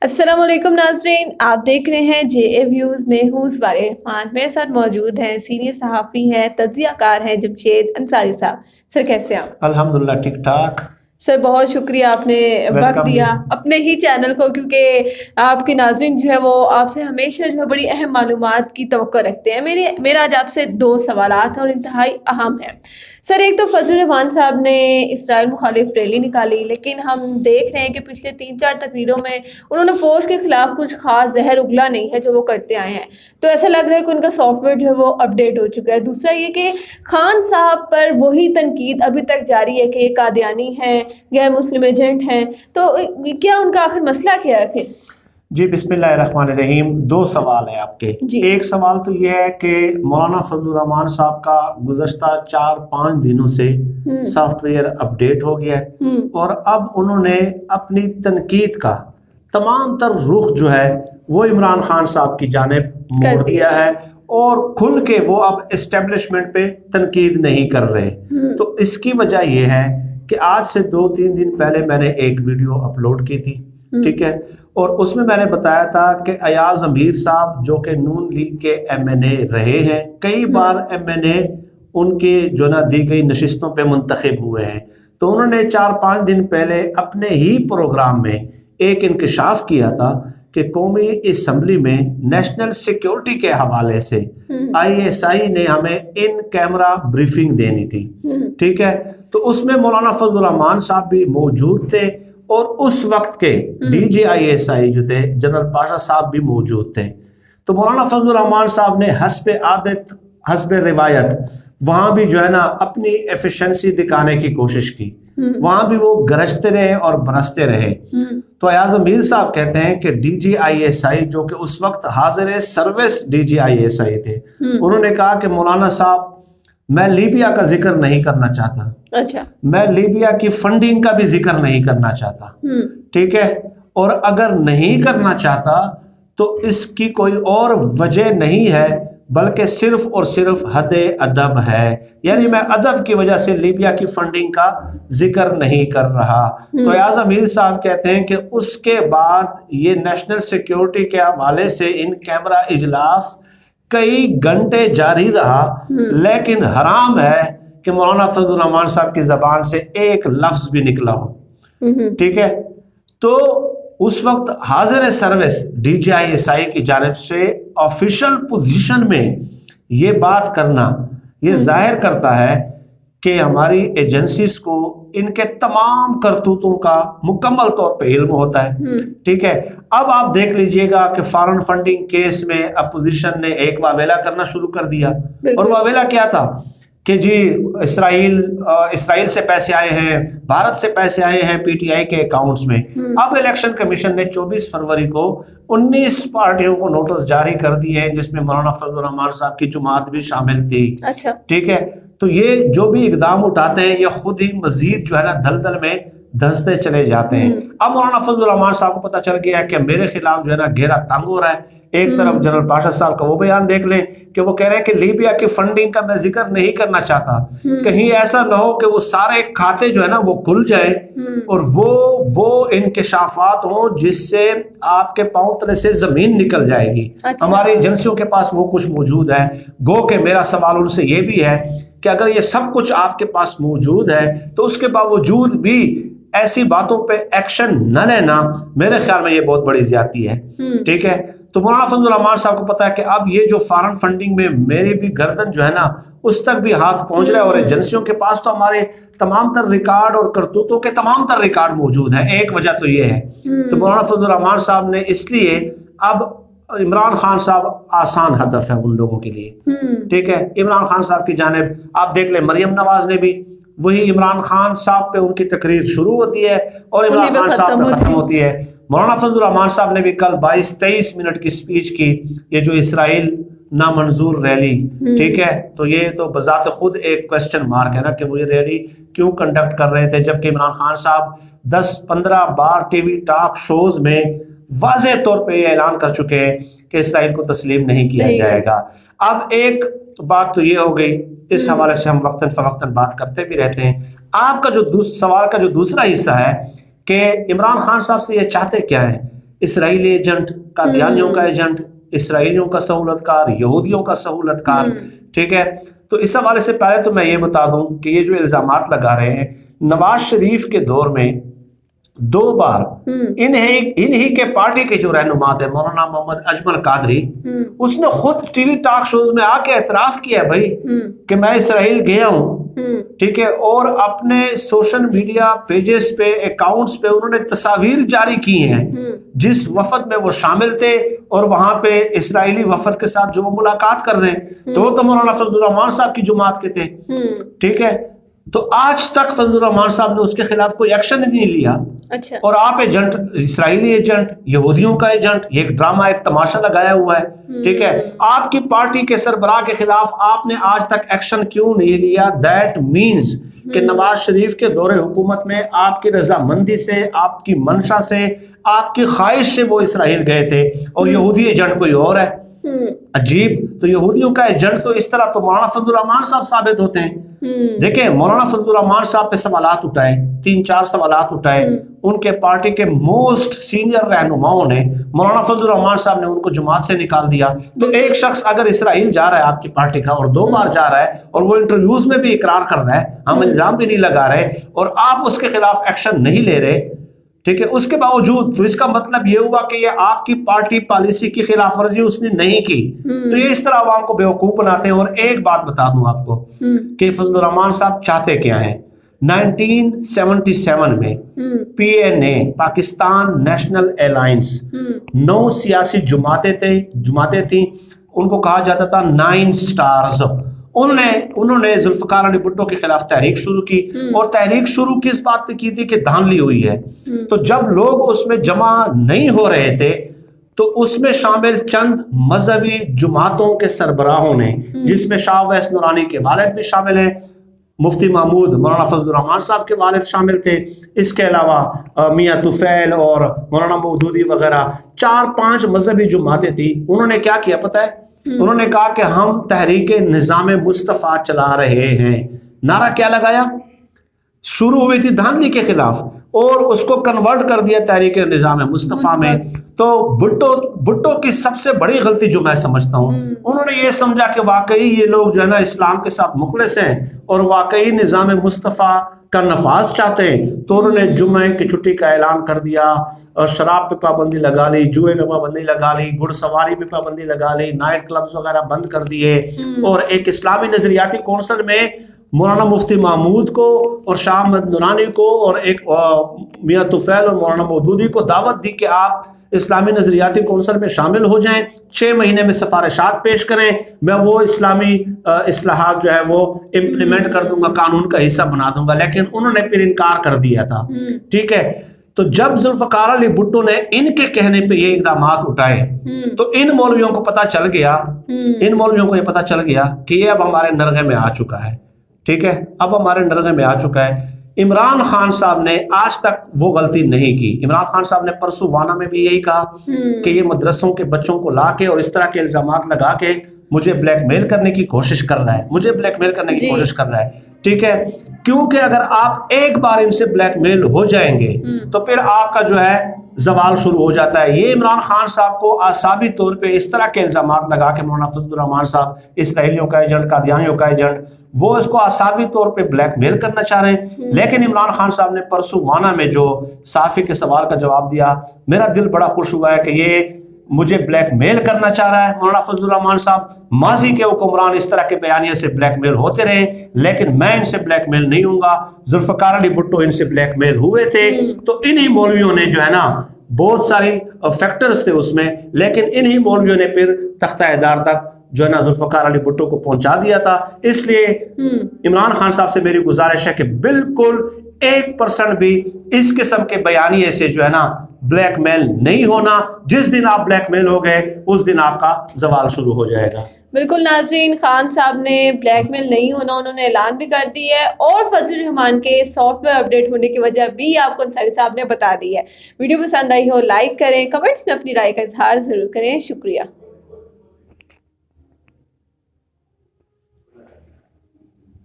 السلام علیکم ناظرین، آپ دیکھ رہے ہیں جے اے ویوز میں ہوں سوار رحمان۔ میرے ساتھ موجود ہیں سینئر صحافی ہیں، تجزیہ کار ہیں جمشید انصاری صاحب۔ سر کیسے ہیں آپ؟ الحمدللہ ٹھیک ٹھاک۔ سر بہت شکریہ آپ نے وقت دیا اپنے ہی چینل کو، کیونکہ آپ کے ناظرین جو ہے وہ آپ سے ہمیشہ جو ہے بڑی اہم معلومات کی توقع رکھتے ہیں۔ میرا آج آپ سے 2 سوالات ہیں اور انتہائی اہم ہیں۔ سر ایک تو فضل الرحمان صاحب نے اسرائیل مخالف ریلی نکالی، لیکن ہم دیکھ رہے ہیں کہ پچھلے 3-4 تقریروں میں انہوں نے فوج کے خلاف کچھ خاص زہر اگلا نہیں ہے جو وہ کرتے آئے ہیں، تو ایسا لگ رہا ہے کہ ان کا سافٹ ویئر جو ہے وہ اپ ڈیٹ ہو چکا ہے۔ دوسرا یہ کہ خان صاحب پر وہی تنقید ابھی تک جاری ہے کہ یہ قادیانی ہیں، غیر مسلم ایجنٹ ہیں، تو کیا ان کا آخر مسئلہ کیا ہے پھر؟ جی بسم اللہ الرحمن الرحیم۔ 2 سوال ہیں آپ کے جی۔ ایک سوال تو یہ ہے کہ مولانا فضل الرحمان صاحب کا گزشتہ 4-5 دنوں سے سافٹ ویئر اپ ڈیٹ ہو گیا ہے، اور اب انہوں نے اپنی تنقید کا تمام تر رخ جو ہے وہ عمران خان صاحب کی جانب موڑ دیا ہے، اور کھل کے وہ اب اسٹیبلشمنٹ پہ تنقید نہیں کر رہے۔ تو اس کی وجہ یہ ہے کہ آج سے 2-3 دن پہلے میں نے ایک ویڈیو اپلوڈ کی تھی، ٹھیک ہے، اور اس میں میں نے بتایا تھا کہ ایاز امیر صاحب جو کہ نون لیگ کے ایم این اے رہے ہیں، کئی بار ایم این اے ان کے جو نا دی گئی نشستوں پہ منتخب ہوئے ہیں، تو انہوں نے 4-5 دن پہلے اپنے ہی پروگرام میں ایک انکشاف کیا تھا کہ قومی اسمبلی میں نیشنل سیکیورٹی کے حوالے سے آئی ایس آئی نے ہمیں ان کیمرہ بریفنگ دینی تھی، ٹھیک ہے، تو اس میں مولانا فضل الرحمان صاحب بھی موجود تھے، اور اس وقت کے ڈی جی آئی ایس آئی جو تھے جنرل پاشا صاحب بھی موجود تھے۔ تو مولانا فضل الرحمان صاحب نے حسب عادت حسب روایت وہاں بھی جو ہے نا اپنی ایفیشنسی دکھانے کی کوشش کی، وہاں بھی وہ گرجتے رہے اور برستے رہے۔ تو ایاز امیر صاحب کہتے ہیں کہ ڈی جی آئی ایس آئی جو کہ اس وقت حاضر service D G I S I تھے، انہوں نے کہا کہ مولانا صاحب میں لیبیا کا ذکر نہیں کرنا چاہتا، اچھا، میں لیبیا کی فنڈنگ کا بھی ذکر نہیں کرنا چاہتا، ٹھیک ہے، اور اگر نہیں کرنا چاہتا تو اس کی کوئی اور وجہ نہیں ہے بلکہ صرف اور صرف حد ادب ہے، یعنی میں ادب کی وجہ سے لیبیا کی فنڈنگ کا ذکر نہیں کر رہا۔ تو ایاز امیر صاحب کہتے ہیں کہ اس کے بعد یہ نیشنل سیکیورٹی کے حوالے سے ان کیمرہ اجلاس کئی گھنٹے جاری رہا، لیکن حرام ہے کہ مولانا فضل الرحمان صاحب کی زبان سے ایک لفظ بھی نکلا ہو، ٹھیک ہے۔ تو اس وقت حاضر service D G I S I کی جانب سے آفیشل پوزیشن میں یہ بات کرنا یہ ظاہر کرتا ہے کہ ہماری ایجنسیز کو ان کے تمام کرتوتوں کا مکمل طور پہ علم ہوتا ہے، ٹھیک ہے۔ اب آپ دیکھ لیجئے گا کہ فارن فنڈنگ کیس میں اپوزیشن نے ایک واویلا کرنا شروع کر دیا، اور واویلا کیا تھا کہ جی اسرائیل سے پیسے آئے ہیں، بھارت سے پیسے آئے ہیں پی ٹی آئی کے اکاؤنٹس میں۔ اب الیکشن کمیشن نے 24 فروری کو 19 پارٹیوں کو نوٹس جاری کر دیے ہیں، جس میں مولانا فضل الرحمان صاحب کی جماعت بھی شامل تھی، اچھا، ٹھیک ہے۔ تو یہ جو بھی اقدام اٹھاتے ہیں یہ خود ہی مزید جو ہے نا دلدل میں دھنستے چلے جاتے ہیں۔ اب مولانا فضل الرحمان صاحب کو پتہ چل گیا ہے کہ میرے خلاف جو ہے نا گھیرا تنگ ہو رہا ہے۔ ایک طرف جنرل پاشا صاحب کا وہ بیان دیکھ لیں کہ وہ کہہ رہے ہیں کہ لیبیا کی فنڈنگ کا میں ذکر نہیں کرنا چاہتا، کہیں ایسا نہ ہو کہ وہ سارے کھاتے جو ہے نا وہ کھل جائیں اور وہ انکشافات ہوں جس سے آپ کے پاؤں تلے سے زمین نکل جائے گی۔ ہماری ایجنسیوں کے پاس وہ کچھ موجود ہے۔ گو کہ میرا سوال ان سے یہ بھی ہے کہ اگر یہ سب کچھ آپ کے پاس موجود ہے تو اس کے باوجود بھی ایسی باتوں پہ ایکشن نہ لینا میرے خیال میں یہ بہت بڑی زیادتی ہے، ٹھیک ہے۔ تو مولانا فضل الرحمان صاحب کو پتا ہے کہ اب یہ جو فارن فنڈنگ میں میری بھی گردن جو ہے نا اس تک بھی ہاتھ پہنچ رہا ہے، اور ایجنسیوں کے پاس تو ہمارے تمام تر ریکارڈ اور کرتوتوں کے تمام تر ریکارڈ موجود ہیں۔ ایک وجہ تو یہ ہے۔ تو مولانا فضل الرحمان صاحب نے اس لیے اب عمران خان صاحب آسان ہدف ہے ان لوگوں کے لیے، ٹھیک ہے۔ عمران خان صاحب کی جانب آپ دیکھ لیں، مریم نواز نے بھی وہی عمران خان صاحب پہ ان کی تقریر شروع ہوتی ہے اور عمران خان صاحب پہ ختم ہوتی ہے۔ مولانا فضل الرحمان صاحب نے بھی کل 22-23 منٹ کی سپیچ کی، یہ جو اسرائیل نامنظور ریلی، ٹھیک ہے، تو یہ تو بذات خود ایک کوسچن مارک ہے نا کہ وہ یہ ریلی کیوں کنڈکٹ کر رہے تھے، جبکہ عمران خان صاحب 10-15 بار ٹی وی ٹاک شوز میں واضح طور پہ یہ اعلان کر چکے ہیں کہ اسرائیل کو تسلیم نہیں کیا جائے گا۔ اب ایک بات تو یہ ہو گئی، اس حوالے سے ہم وقتاً فوقتاً بات کرتے بھی رہتے ہیں۔ آپ کا جو سوال کا جو دوسرا حصہ ہے کہ عمران خان صاحب سے یہ چاہتے کیا ہیں इसराइली एजेंट, कादियानियों का एजेंट, इसराइलियों का सहूलतकार, यहूदियों का सहूलतकार, ठीक है। तो इस हवाले से पहले तो मैं ये बता दूं कि ये जो इल्जामात लगा रहे हैं, नवाज शरीफ के दौर में 2 बार इन्हीं के पार्टी के जो रहनुमा थे मौलाना मोहम्मद अजमल कादरी, उसने खुद टीवी टॉक शोज में आके एतराफ किया है भाई कि मैं इसराइल गया हूँ, ठीक है। और अपने सोशल मीडिया पेजेस पे, अकाउंट्स पे उन्होंने तस्वीर जारी की हैं जिस वफद में वो शामिल थे और वहां पे इसराइली वफद के साथ जो वो मुलाकात कर रहे हैं, तो वो तो मौलाना फजलुर रहमान साहब की जमात के थे, ठीक है। तो आज तक फजलुर रहमान साहब ने उसके खिलाफ कोई एक्शन नहीं लिया। अच्छा। और आप एजेंट, इसराइली एजेंट, यहूदियों का एजेंट, ये एक ड्रामा, एक तमाशा लगाया हुआ है, ठीक है। आपकी पार्टी के सरबराह के खिलाफ आपने आज तक एक्शन क्यों नहीं लिया? दैट मीन्स कि नवाज शरीफ के दौरे हुकूमत में आपकी रजामंदी से, आपकी मंशा से, आपकी ख्वाहिश से वो इसराइल गए थे और यहूदी एजेंट कोई और है। अजीब। तो यहूदियों का एजेंट तो इस तरह तो मौलाना फजलुर रहमान साहब साबित होते हैं। देखें, मौलाना फजलुर रहमान साहब पे सवालात उठाए, 3-4 सवालात उठाए, उनके पार्टी के मोस्ट सीनियर रहनुमाओं ने, मौलाना फजलुर रहमान साहब ने उनको जमात से निकाल दिया। तो एक शख्स अगर इसराइल जा रहा है आपकी पार्टी का और 2 बार जा रहा है और वो इंटरव्यूज में भी इकरार कर रहा है, हम इल्जाम भी नहीं लगा रहे और आप उसके खिलाफ एक्शन नहीं ले रहे, ठीक है, उसके बावजूद, तो इसका मतलब ये हुआ कि ये आपकी पार्टी पॉलिसी की खिलाफ वर्जी उसने नहीं की। तो ये इस तरह आवाम को बेवकूफ बनाते हैं। और एक बात बता दूं आपको कि फजलुर रहमान साहब चाहते क्या हैं। 1977 में PNA, पाकिस्तान नेशनल अलायंस, 9 सियासी जुमातें थी, उनको कहा जाता था 9 स्टार्स। उन्होंने जुल्फकार अली भुट्टो के खिलाफ तहरीक शुरू की और तहरीक शुरू किस बात पे की थी कि धांधली हुई है। तो जब लोग उसमें जमा नहीं हो रहे थे तो उसमें शामिल चंद मजहबी जुमातों के सरबराहों ने, जिसमें शाह वैस नूरानी के वालिद भी शामिल हैं, मुफ्ती महमूद मौलाना फजलुर रहमान साहब के वालिद शामिल थे, इसके अलावा मियां तुफैल और मौलाना मौदूदी वगैरह 4-5 मजहबी जुमातें थी। उन्होंने क्या किया पता है? उन्होंने कहा कि हम तहरीक निज़ाम मुस्तफ़ा चला रहे हैं। नारा क्या लगाया? शुरू हुई थी धांधली के खिलाफ और उसको कन्वर्ट कर दिया तहरीक निज़ाम मुस्तफ़ा में। तो भुट्टो की सबसे बड़ी गलती जो मैं समझता हूँ, उन्होंने ये समझा कि वाकई ये लोग जो है ना इस्लाम के साथ मुखलिस हैं और वाकई निज़ाम मुस्तफ़ा का नफाज चाहते हैं। तो उन्होंने जुम्मे की छुट्टी का ऐलान कर दिया और शराब पे पाबंदी लगा ली, जुए पे पाबंदी लगा ली, घुड़सवारी पे पाबंदी लगा ली, नाइट क्लब्स वगैरह बंद कर दिए और एक इस्लामी नजरियाती कौंसल में मौलाना मुफ्ती महमूद को और शाह अहमद नूरानी को और एक मियां तुफैल और मौलाना मौदूदी को दावत दी कि आप इस्लामी नजरियाती कौंसल में शामिल हो जाएं, 6 महीने में सिफारिशात पेश करें, मैं वो इस्लामी इस्लाहात जो है वो इम्प्लीमेंट कर दूंगा, कानून का हिस्सा बना दूंगा। लेकिन उन्होंने फिर इनकार कर दिया था, ठीक है। तो जब जुल्फकार अली भुट्टो ने इनके कहने पे ये इक़दामात उठाए तो इन मौलवियों को पता चल गया, ये पता चल गया कि ये अब हमारे नरगे में आ चुका है, ठीक है, अब हमारे नरगे में आ चुका है। इमरान खान साहब ने आज तक वो गलती नहीं की। इमरान खान साहब ने परसों वाना में भी यही कहा कि ये मदरसों के बच्चों को ला के और इस तरह के इल्जामात लगा के मुझे ब्लैकमेल करने की कोशिश कर रहा है, कोशिश कर रहा है, ठीक है। क्योंकि अगर आप एक बार इनसे ब्लैकमेल हो जाएंगे तो फिर आपका जो है जवाल शुरू हो जाता है। ये इमरान खान साहब को आसाबी तौर पे इस तरह के इल्जामात लगा के मौलाना फजलुर रहमान साहब इसराइलियों का एजेंट, कादियानियों का एजेंट, वो इसको आसाबी तौर पे ब्लैकमेल करना चाह रहे हैं। लेकिन इमरान खान साहब ने परसों वाना में जो साफी के सवाल का जवाब दिया, मेरा दिल बड़ा खुश हुआ है कि ये मुझे ब्लैकमेल करना चाह रहा है मौलाना फजलुर रहमान साहब। माजी के हुक्मरान इस तरह के बयानिए से ब्लैकमेल होते रहे, लेकिन मैं इनसे ब्लैकमेल नहीं हूंगा। जुल्फकार अली भुट्टो इनसे ब्लैकमेल हुए थे। तो इन्हीं मौलवियों ने जो है ना, बहुत सारी फैक्टर्स थे उसमें, लेकिन इन्हीं मौलवियों ने फिर तख्ता-ए-दार तक जो है ना जुल्फकार अली भुट्टो को पहुंचा दिया था। इसलिए इमरान खान साहब से मेरी गुजारिश है कि बिल्कुल 1% भी इस किस्म के बयानिए से जो है ना ब्लैकमेल नहीं होना। जिस दिन आप ब्लैकमेल हो गए उस दिन आपका जवाल शुरू हो जाएगा। बिल्कुल नाज़रीन, खान साहब ने ब्लैकमेल नहीं होना उन्होंने ऐलान भी कर दी है और फजलुर रहमान के सॉफ्टवेयर अपडेट होने की वजह भी आपको अंसारी साहब ने बता दी है। वीडियो पसंद आई हो लाइक करें, कमेंट्स में अपनी राय का इजहार जरूर करें। शुक्रिया।